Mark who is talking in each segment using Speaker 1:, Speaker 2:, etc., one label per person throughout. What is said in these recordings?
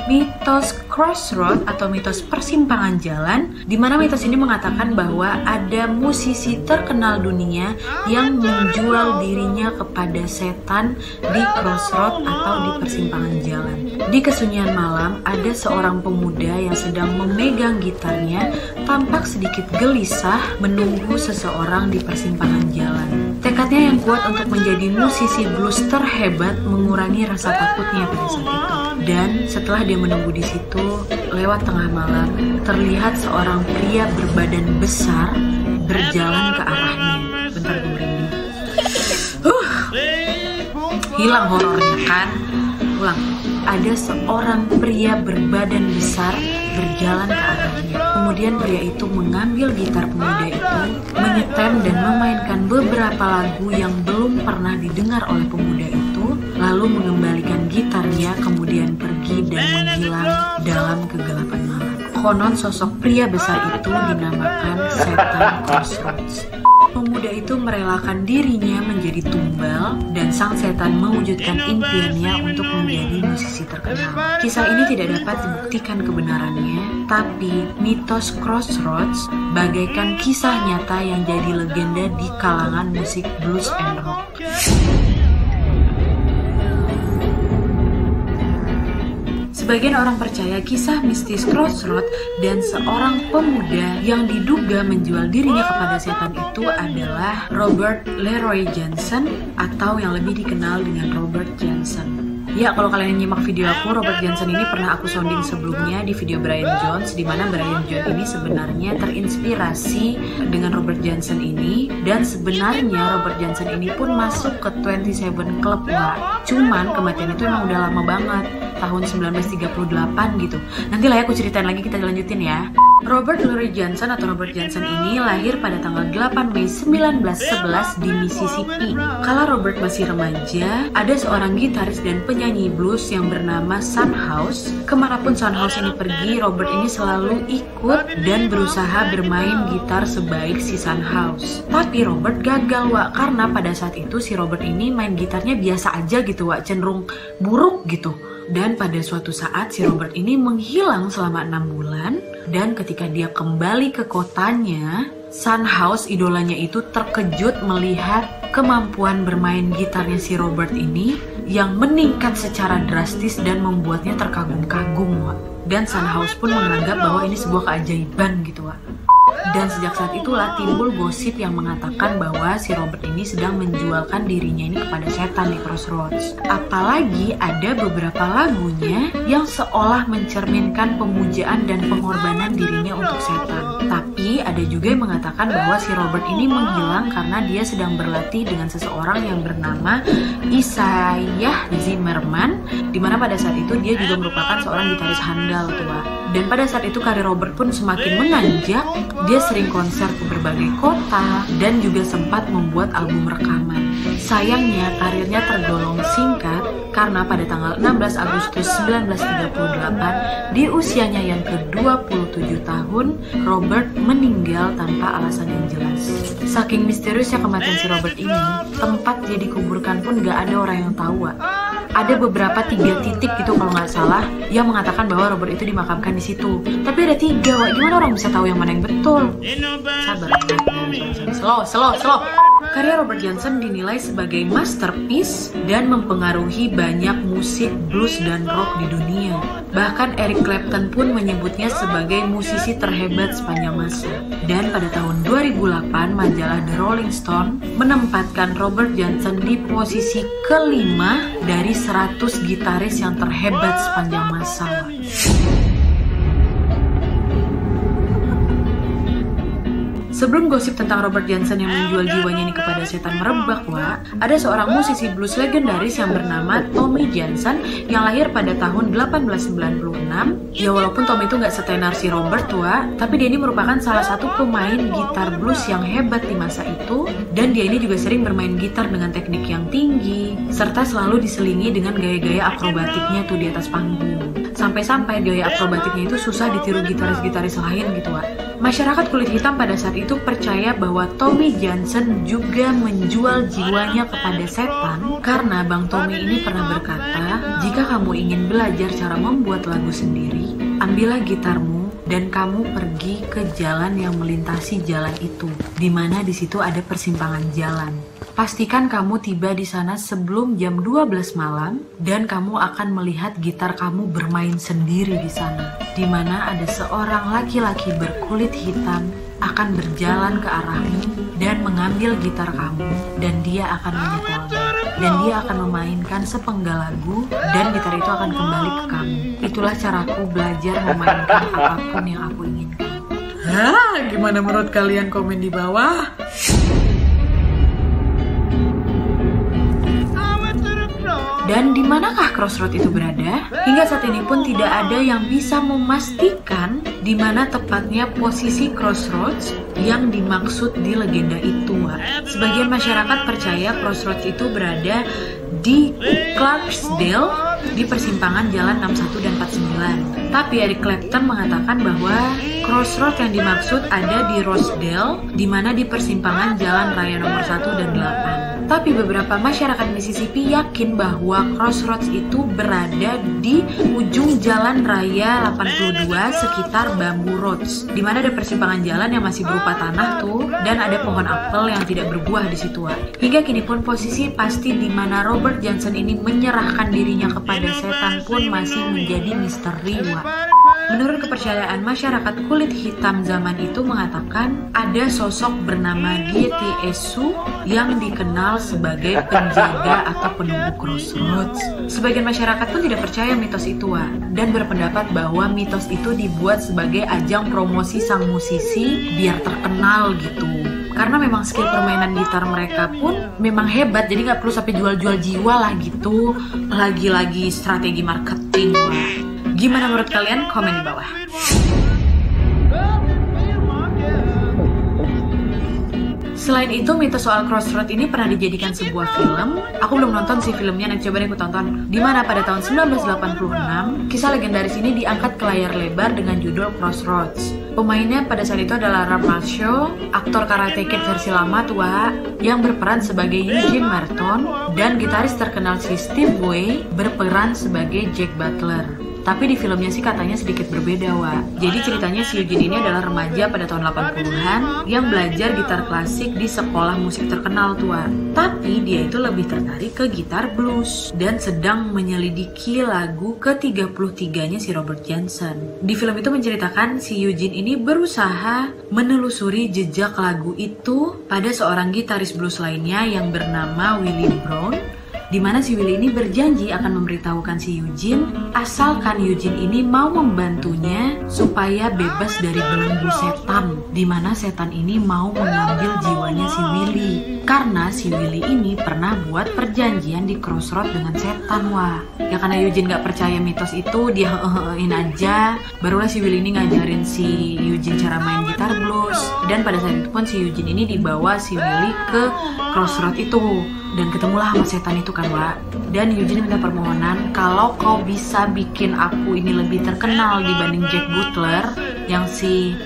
Speaker 1: mitos Crossroad atau mitos persimpangan jalan, di mana mitos ini mengatakan bahwa ada musisi terkenal dunia yang menjual dirinya kepada setan di crossroad atau di persimpangan jalan. Di kesunyian malam, ada seorang pemuda yang sedang memegang gitarnya, tampak sedikit gelisah menunggu seseorang di persimpangan jalan. Tekadnya yang kuat untuk menjadi musisi blues terhebat mengurangi rasa takutnya pada saat itu. Dan setelah dia menunggu di situ, lewat tengah malam, terlihat seorang pria berbadan besar berjalan ke arahnya. Bentar gue merinding. Hilang horornya kan? Ulang. Ada seorang pria berbadan besar berjalan ke arahnya. Kemudian pria itu mengambil gitar pemuda itu, menyetem dan memainkan beberapa lagu yang belum pernah didengar oleh pemuda itu, lalu mengembalikan gitarnya, kemudian pergi dan menghilang dalam kegelapan malam. Konon sosok pria besar itu dinamakan Setan Crossroads. Pemuda itu merelakan dirinya menjadi tumbal dan sang setan mewujudkan impiannya untuk menjadi musisi terkenal. Kisah ini tidak dapat dibuktikan kebenarannya, tapi mitos Crossroads bagaikan kisah nyata yang jadi legenda di kalangan musik blues and rock. Sebagian orang percaya kisah mistis Crossroad dan seorang pemuda yang diduga menjual dirinya kepada setan itu adalah Robert Leroy Johnson atau yang lebih dikenal dengan Robert Johnson. Ya, kalau kalian nyimak video aku, Robert Johnson ini pernah aku sounding sebelumnya di video Brian Jones, di mana Brian Jones ini sebenarnya terinspirasi dengan Robert Johnson ini, dan sebenarnya Robert Johnson ini pun masuk ke 27 Club lah. Cuman kematian itu emang udah lama banget, tahun 1938 gitu. Nanti lah ya aku ceritain lagi, kita lanjutin ya. Robert Leroy Johnson atau Robert Johnson ini lahir pada tanggal 8 Mei 1911 di Mississippi. Kala Robert masih remaja, ada seorang gitaris dan penyanyi blues yang bernama Son House. Kemanapun Son House ini pergi, Robert ini selalu ikut dan berusaha bermain gitar sebaik si Son House. Tapi Robert gagal, Wak, karena pada saat itu si Robert ini main gitarnya biasa aja gitu, Wak, cenderung buruk gitu. Dan pada suatu saat si Robert ini menghilang selama 6 bulan, dan ketika dia kembali ke kotanya, Son House idolanya itu terkejut melihat kemampuan bermain gitarnya si Robert ini yang meningkat secara drastis dan membuatnya terkagum-kagum, Wak. Dan Son House pun menganggap bahwa ini sebuah keajaiban gitu, Wak. Dan sejak saat itulah timbul gosip yang mengatakan bahwa si Robert ini sedang menjualkan dirinya ini kepada setan di Crossroads. Apalagi ada beberapa lagunya yang seolah mencerminkan pemujaan dan pengorbanan dirinya untuk setan. Tapi ada juga yang mengatakan bahwa si Robert ini menghilang karena dia sedang berlatih dengan seseorang yang bernama Isaiah Zimmerman, dimana pada saat itu dia juga merupakan seorang gitaris handal tua. Dan pada saat itu karir Robert pun semakin menanjak. Dia sering konser ke berbagai kota dan juga sempat membuat album rekaman. Sayangnya karirnya tergolong singkat karena pada tanggal 16 Agustus 1938 di usianya yang ke-27 tahun, Robert meninggal tanpa alasan yang jelas. Saking misteriusnya kematian si Robert ini, tempat dia dikuburkan pun gak ada orang yang tahu, Wak. Ada beberapa 3 titik gitu kalau nggak salah yang mengatakan bahwa Robert itu dimakamkan di situ. Tapi ada 3, Wak. Gimana orang bisa tahu yang mana yang betul? Sabar. Slow. Karya Robert Johnson dinilai sebagai masterpiece dan mempengaruhi banyak musik blues dan rock di dunia. Bahkan Eric Clapton pun menyebutnya sebagai musisi terhebat sepanjang masa. Dan pada tahun 2008, majalah The Rolling Stone menempatkan Robert Johnson di posisi ke-5 dari 100 gitaris yang terhebat sepanjang masa. Sebelum gosip tentang Robert Johnson yang menjual jiwanya ini kepada setan merebak, Wak, ada seorang musisi blues legendaris yang bernama Tommy Johnson yang lahir pada tahun 1896. Ya walaupun Tommy itu nggak setenar si Robert, Wak, tapi dia ini merupakan salah satu pemain gitar blues yang hebat di masa itu, dan dia ini juga sering bermain gitar dengan teknik yang tinggi, serta selalu diselingi dengan gaya-gaya akrobatiknya tuh di atas panggung. Sampai-sampai gaya akrobatiknya itu susah ditiru gitaris-gitaris lain gitu, Wak. Masyarakat kulit hitam pada saat itu percaya bahwa Tommy Johnson juga menjual jiwanya kepada setan karena Bang Tommy ini pernah berkata, jika kamu ingin belajar cara membuat lagu sendiri, ambillah gitarmu dan kamu pergi ke jalan yang melintasi jalan itu, di mana di situ ada persimpangan jalan. Pastikan kamu tiba di sana sebelum jam 12 malam dan kamu akan melihat gitar kamu bermain sendiri di sana, di mana ada seorang laki-laki berkulit hitam akan berjalan ke arahmu dan mengambil gitar kamu dan dia akan menyetelnya dan dia akan memainkan sepenggal lagu dan gitar itu akan kembali ke kamu. Itulah caraku belajar memainkan apapun yang aku inginkan. Hah, gimana menurut kalian? Komen di bawah. Dan di manakah Crossroad itu berada? Hingga saat ini pun tidak ada yang bisa memastikan di mana tepatnya posisi Crossroads yang dimaksud di legenda itu. Sebagian masyarakat percaya Crossroads itu berada di Clarksdale di persimpangan jalan 61 dan 49. Tapi Eric Clapton mengatakan bahwa Crossroads yang dimaksud ada di Rosedale, di mana di persimpangan jalan raya nomor 1 dan 8. Tapi beberapa masyarakat Mississippi yakin bahwa Crossroads itu berada di ujung jalan raya 82 sekitar Bamboo Roads, di mana ada persimpangan jalan yang masih berupa tanah tuh, dan ada pohon apel yang tidak berbuah di situ. Hingga kini pun posisi pasti di mana Robert Johnson ini menyerahkan dirinya kepada setan pun masih menjadi misteri. Menurut kepercayaan masyarakat kulit hitam zaman itu mengatakan ada sosok bernama Deity Esu yang dikenal sebagai penjaga atau penunggu Crossroads. Sebagian masyarakat pun tidak percaya mitos itu dan berpendapat bahwa mitos itu dibuat sebagai ajang promosi sang musisi biar terkenal gitu. Karena memang skill permainan gitar mereka pun memang hebat, jadi nggak perlu sampai jual-jual jiwa lah gitu. Lagi-lagi strategi marketing. Gimana menurut kalian? Komen di bawah. Selain itu, mitos soal Crossroads ini pernah dijadikan sebuah film. Aku belum nonton sih filmnya, nanti coba deh aku tonton. Dimana pada tahun 1986, kisah legendaris ini diangkat ke layar lebar dengan judul Crossroads. Pemainnya pada saat itu adalah Ralph Macchio, aktor Karate Kid versi lama tua, yang berperan sebagai Eugene Marton, dan gitaris terkenal si Steve Vai berperan sebagai Jack Butler. Tapi di filmnya sih katanya sedikit berbeda, Jadi ceritanya si Eugene ini adalah remaja pada tahun 80-an yang belajar gitar klasik di sekolah musik terkenal tua. Tapi dia itu lebih tertarik ke gitar blues dan sedang menyelidiki lagu ke-33-nya si Robert Johnson. Di film itu menceritakan si Eugene ini berusaha menelusuri jejak lagu itu pada seorang gitaris blues lainnya yang bernama Willie Brown, di mana si Willie ini berjanji akan memberitahukan si Eugene asalkan Eugene ini mau membantunya supaya bebas dari belenggu setan, di mana setan ini mau mengambil jiwanya si Willie karena si Willie ini pernah buat perjanjian di Crossroads dengan setan. Ya karena Eugene gak percaya mitos itu, dia aja. Barulah si Willie ini ngajarin si Eugene cara main gitar blues, dan pada saat itu pun si Eugene ini dibawa si Willie ke Crossroads itu. Dan ketemulah sama setan itu kan, Dan Eugene minta permohonan, kalau kau bisa bikin aku ini lebih terkenal dibanding Jack Butler yang si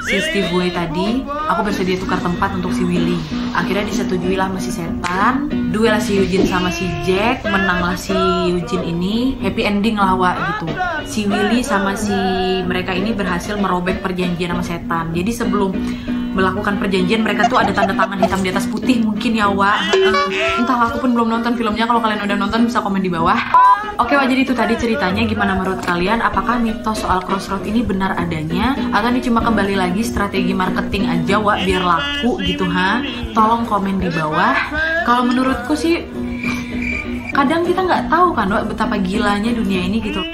Speaker 1: Steve Vai tadi, aku bersedia tukar tempat untuk si Willie. Akhirnya disetujuilah sama si setan. Duel si Eugene sama si Jack, menanglah si Eugene ini, happy ending lah gitu. Si Willie sama si mereka ini berhasil merobek perjanjian sama setan. Jadi sebelum melakukan perjanjian mereka tuh ada tanda tangan hitam di atas putih mungkin ya, Entah, aku pun belum nonton filmnya. Kalau kalian udah nonton bisa komen di bawah. Oke, jadi itu tadi ceritanya. Gimana menurut kalian? Apakah mitos soal Crossroads ini benar adanya? Atau ini cuma kembali lagi strategi marketing aja, biar laku gitu, Tolong komen di bawah. Kalau menurutku sih, kadang kita nggak tahu kan, betapa gilanya dunia ini gitu.